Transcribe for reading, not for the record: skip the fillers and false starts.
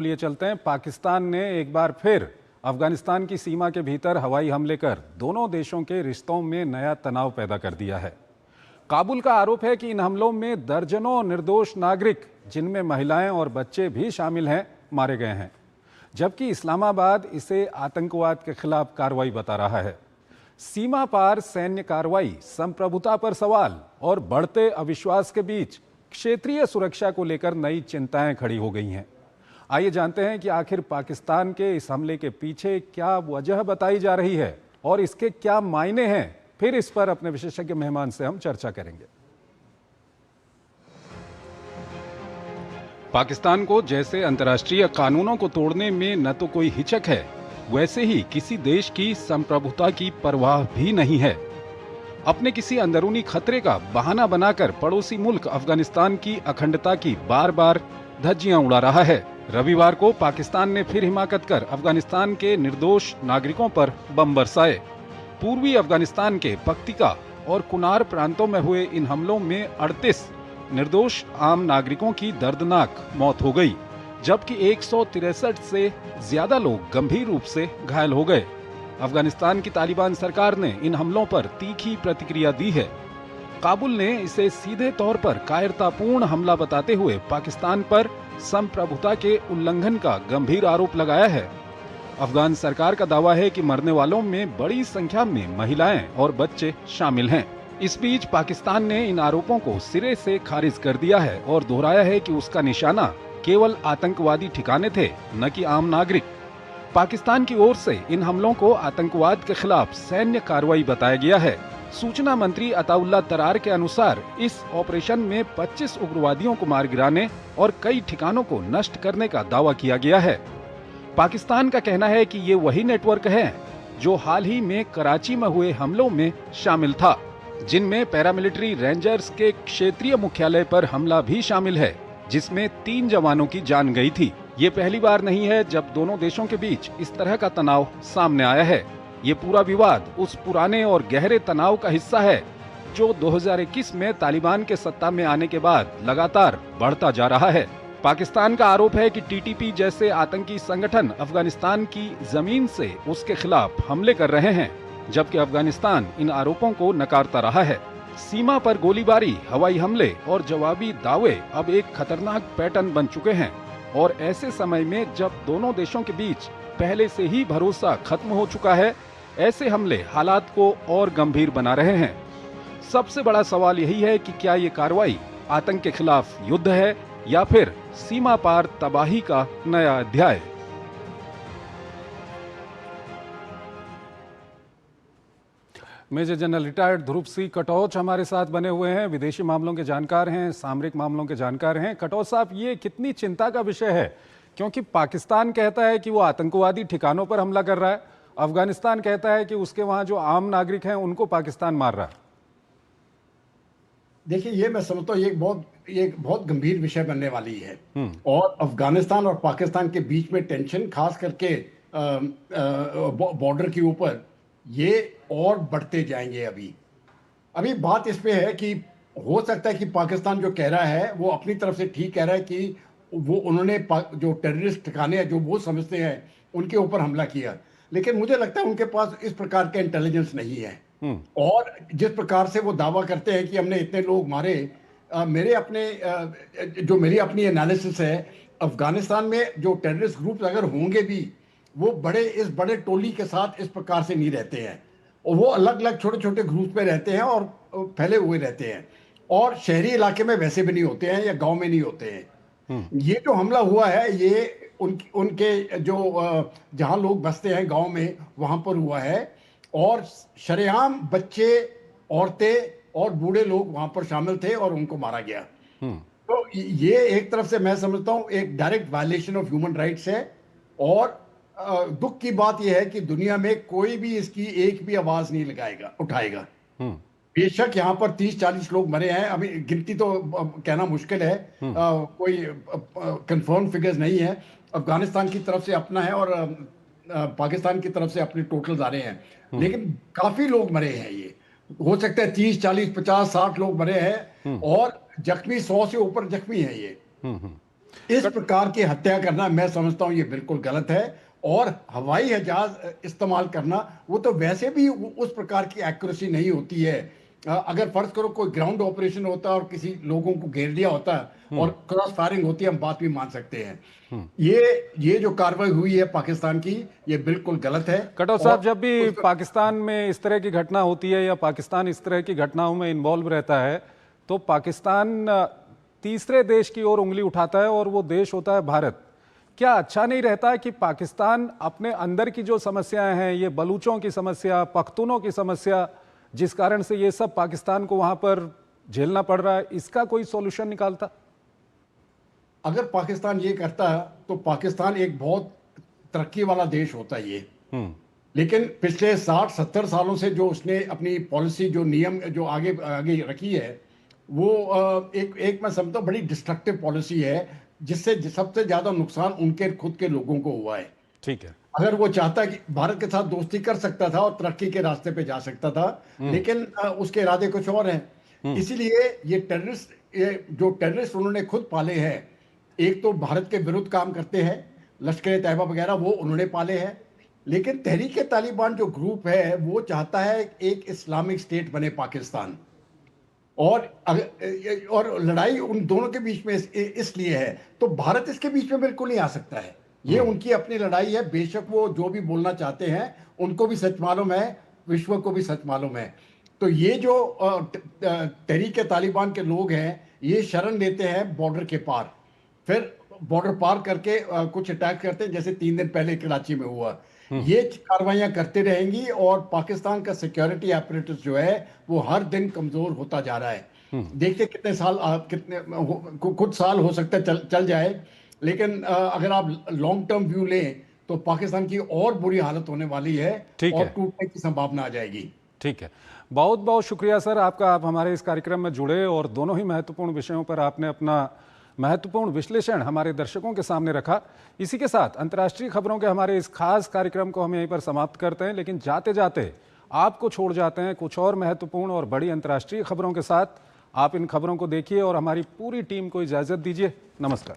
लिए चलते हैं। पाकिस्तान ने एक बार फिर अफगानिस्तान की सीमा के भीतर हवाई हमले कर दोनों देशों के रिश्तों में नया तनाव पैदा कर दिया है। काबुल का आरोप है कि इन हमलों में दर्जनों निर्दोष नागरिक, जिनमें महिलाएं और बच्चे भी शामिल हैं, मारे गए हैं, जबकि इस्लामाबाद इसे आतंकवाद के खिलाफ कार्रवाई बता रहा है। सीमा पार सैन्य कार्रवाई, संप्रभुता पर सवाल और बढ़ते अविश्वास के बीच क्षेत्रीय सुरक्षा को लेकर नई चिंताएं खड़ी हो गई हैं। आइए जानते हैं कि आखिर पाकिस्तान के इस हमले के पीछे क्या वजह बताई जा रही है और इसके क्या मायने हैं। फिर इस पर अपने विशेषज्ञ मेहमान से हम चर्चा करेंगे। पाकिस्तान को जैसे अंतर्राष्ट्रीय कानूनों को तोड़ने में न तो कोई हिचक है, वैसे ही किसी देश की संप्रभुता की परवाह भी नहीं है। अपने किसी अंदरूनी खतरे का बहाना बनाकर पड़ोसी मुल्क अफगानिस्तान की अखंडता की बार बार धज्जियां उड़ा रहा है। रविवार को पाकिस्तान ने फिर हिमाकत कर अफगानिस्तान के निर्दोष नागरिकों पर बम बरसाए। पूर्वी अफगानिस्तान के पक्तिका और कुनार प्रांतों में हुए इन हमलों में 38 निर्दोष आम नागरिकों की दर्दनाक मौत हो गई, जबकि 163 से ज्यादा लोग गंभीर रूप से घायल हो गए। अफगानिस्तान की तालिबान सरकार ने इन हमलों पर तीखी प्रतिक्रिया दी है। काबुल ने इसे सीधे तौर पर कायरतापूर्ण हमला बताते हुए पाकिस्तान पर संप्रभुता के उल्लंघन का गंभीर आरोप लगाया है। अफगान सरकार का दावा है कि मरने वालों में बड़ी संख्या में महिलाएं और बच्चे शामिल हैं। इस बीच पाकिस्तान ने इन आरोपों को सिरे से खारिज कर दिया है और दोहराया है कि उसका निशाना केवल आतंकवादी ठिकाने थे, न कि आम नागरिक। पाकिस्तान की ओर से इन हमलों को आतंकवाद के खिलाफ सैन्य कार्रवाई बताया गया है। सूचना मंत्री अताउल्ला तरार के अनुसार इस ऑपरेशन में 25 उग्रवादियों को मार गिराने और कई ठिकानों को नष्ट करने का दावा किया गया है। पाकिस्तान का कहना है कि ये वही नेटवर्क है जो हाल ही में कराची में हुए हमलों में शामिल था, जिनमें पैरामिलिट्री रेंजर्स के क्षेत्रीय मुख्यालय पर हमला भी शामिल है, जिसमें 3 जवानों की जान गई थी। ये पहली बार नहीं है जब दोनों देशों के बीच इस तरह का तनाव सामने आया है। ये पूरा विवाद उस पुराने और गहरे तनाव का हिस्सा है जो 2021 में तालिबान के सत्ता में आने के बाद लगातार बढ़ता जा रहा है। पाकिस्तान का आरोप है कि टीटीपी जैसे आतंकी संगठन अफगानिस्तान की जमीन से उसके खिलाफ हमले कर रहे हैं, जबकि अफगानिस्तान इन आरोपों को नकारता रहा है। सीमा पर गोलीबारी, हवाई हमले और जवाबी दावे अब एक खतरनाक पैटर्न बन चुके हैं और ऐसे समय में जब दोनों देशों के बीच पहले से ही भरोसा खत्म हो चुका है, ऐसे हमले हालात को और गंभीर बना रहे हैं। सबसे बड़ा सवाल यही है कि क्या ये कार्रवाई आतंक के खिलाफ युद्ध है या फिर सीमा पार तबाही का नया अध्याय। मेजर जनरल रिटायर्ड ध्रुव सिंह कटोच हमारे साथ बने हुए हैं, विदेशी मामलों के जानकार हैं, सामरिक मामलों के जानकार हैं। कटोच साहब, ये कितनी चिंता का विषय है, क्योंकि पाकिस्तान कहता है कि वो आतंकवादी ठिकानों पर हमला कर रहा है, अफगानिस्तान कहता है कि उसके वहां जो आम नागरिक हैं उनको पाकिस्तान मार रहा है। देखिए, ये मैं समझता हूँ ये एक बहुत गंभीर विषय बनने वाली है और अफगानिस्तान और पाकिस्तान के बीच में टेंशन, खास करके बॉर्डर के ऊपर, ये और बढ़ते जाएंगे। अभी बात इस पे है कि हो सकता है कि पाकिस्तान जो कह रहा है वो अपनी तरफ से ठीक कह रहा है कि वो उन्होंने जो टेररिस्ट ठिकाने हैं जो वो समझते हैं उनके ऊपर हमला किया, लेकिन मुझे लगता है उनके पास इस प्रकार का इंटेलिजेंस नहीं है। और जिस प्रकार से वो दावा करते हैं कि हमने इतने लोग मारे, मेरी अपनी एनालिसिस है, अफगानिस्तान में जो टेररिस्ट ग्रुप्स अगर होंगे भी, वो इस बड़े टोली के साथ इस प्रकार से नहीं रहते हैं, और वो अलग अलग छोटे छोटे ग्रुप में रहते हैं और फैले हुए रहते हैं, और शहरी इलाके में वैसे भी नहीं होते हैं या गांव में नहीं होते हैं। ये जो हमला हुआ है ये उनके जो जहां लोग बसते हैं गांव में, वहां पर हुआ है, और शरेआम बच्चे, औरतें और बूढ़े लोग वहां पर शामिल थे और उनको मारा गया। तो ये एक तरफ से मैं समझता हूं एक direct violation of human rights है, और दुख की बात यह है कि दुनिया में कोई भी इसकी एक भी आवाज नहीं उठाएगा। बेशक यहाँ पर 30-40 लोग मरे हैं, अभी गिनती तो कहना मुश्किल है, कोई कंफर्म फिगर्स नहीं है। अफगानिस्तान की तरफ से अपना है और पाकिस्तान की तरफ से अपने टोटल्स आ रहे हैं, लेकिन काफी लोग मरे हैं। ये हो सकता है 30, 40, 50, 60 लोग मरे हैं, और जख्मी 100 से ऊपर जख्मी हैं ये। इस प्रकार की हत्या करना मैं समझता हूं ये बिल्कुल गलत है। और हवाई जहाज इस्तेमाल करना वो तो वैसे भी उस प्रकार की एक्यूरेसी नहीं होती है। अगर फर्ज करो कोई ग्राउंड ऑपरेशन होता है और किसी लोगों को घेर लिया होता है और क्रॉस फायरिंग होती है, हम बात भी मान सकते हैं। ये जो कार्रवाई हुई है पाकिस्तान की, ये बिल्कुल गलत है। कटौत और साहब, जब भी पाकिस्तान में इस तरह की घटना होती है या पाकिस्तान इस तरह की घटनाओं में इन्वॉल्व रहता है तो पाकिस्तान तीसरे देश की ओर उंगली उठाता है और वो देश होता है भारत। क्या अच्छा नहीं रहता कि पाकिस्तान अपने अंदर की जो समस्याएं हैं, ये बलूचों की समस्या, पख्तूनों की समस्या, जिस कारण से ये सब पाकिस्तान को वहां पर झेलना पड़ रहा है, इसका कोई सॉल्यूशन निकालता? अगर पाकिस्तान ये करता तो पाकिस्तान एक बहुत तरक्की वाला देश होता ये। लेकिन पिछले 60-70 सालों से जो उसने अपनी पॉलिसी, जो नियम जो आगे आगे रखी है, वो एक मैं समझता हूँ बड़ी डिस्ट्रक्टिव पॉलिसी है, जिससे सबसे ज्यादा नुकसान उनके खुद के लोगों को हुआ है। ठीक है। अगर वो चाहता कि भारत के साथ दोस्ती कर सकता था और तरक्की के रास्ते पे जा सकता था, लेकिन उसके इरादे कुछ और हैं। इसीलिए ये जो टेररिस्ट उन्होंने खुद पाले हैं, एक तो भारत के विरुद्ध काम करते हैं, लश्कर तैयबा वगैरह वो उन्होंने पाले हैं। लेकिन तहरीक तालिबान जो ग्रुप है वो चाहता है एक इस्लामिक स्टेट बने पाकिस्तान। और लड़ाई उन दोनों के बीच में इसलिए है, तो भारत इसके बीच में बिल्कुल नहीं आ सकता है। ये उनकी अपनी लड़ाई है। बेशक वो जो भी बोलना चाहते हैं उनको भी सच मालूम है, विश्व को भी सच मालूम है। तो ये जो तहरीक तालिबान के लोग हैं, ये शरण लेते हैं बॉर्डर के पार, फिर बॉर्डर पार करके कुछ अटैक करते हैं, जैसे 3 दिन पहले कराची में हुआ। ये कार्रवाइयां करते रहेंगी और पाकिस्तान का सिक्योरिटी एपरेटस जो है वो हर दिन कमजोर होता जा रहा है। देखते कितने साल कुछ साल हो सकता है चल जाए, लेकिन अगर आप लॉन्ग टर्म व्यू लें तो पाकिस्तान की और बुरी हालत होने वाली है और टूटने की संभावना आ जाएगी। ठीक है, बहुत बहुत शुक्रिया सर आपका। आप हमारे इस कार्यक्रम में जुड़े और दोनों ही महत्वपूर्ण विषयों पर आपने अपना महत्वपूर्ण विश्लेषण हमारे दर्शकों के सामने रखा। इसी के साथ अंतर्राष्ट्रीय खबरों के हमारे इस खास कार्यक्रम को हम यहीं पर समाप्त करते हैं, लेकिन जाते जाते आपको छोड़ जाते हैं कुछ और महत्वपूर्ण और बड़ी अंतर्राष्ट्रीय खबरों के साथ। आप इन खबरों को देखिए और हमारी पूरी टीम को इजाज़त दीजिए। नमस्कार।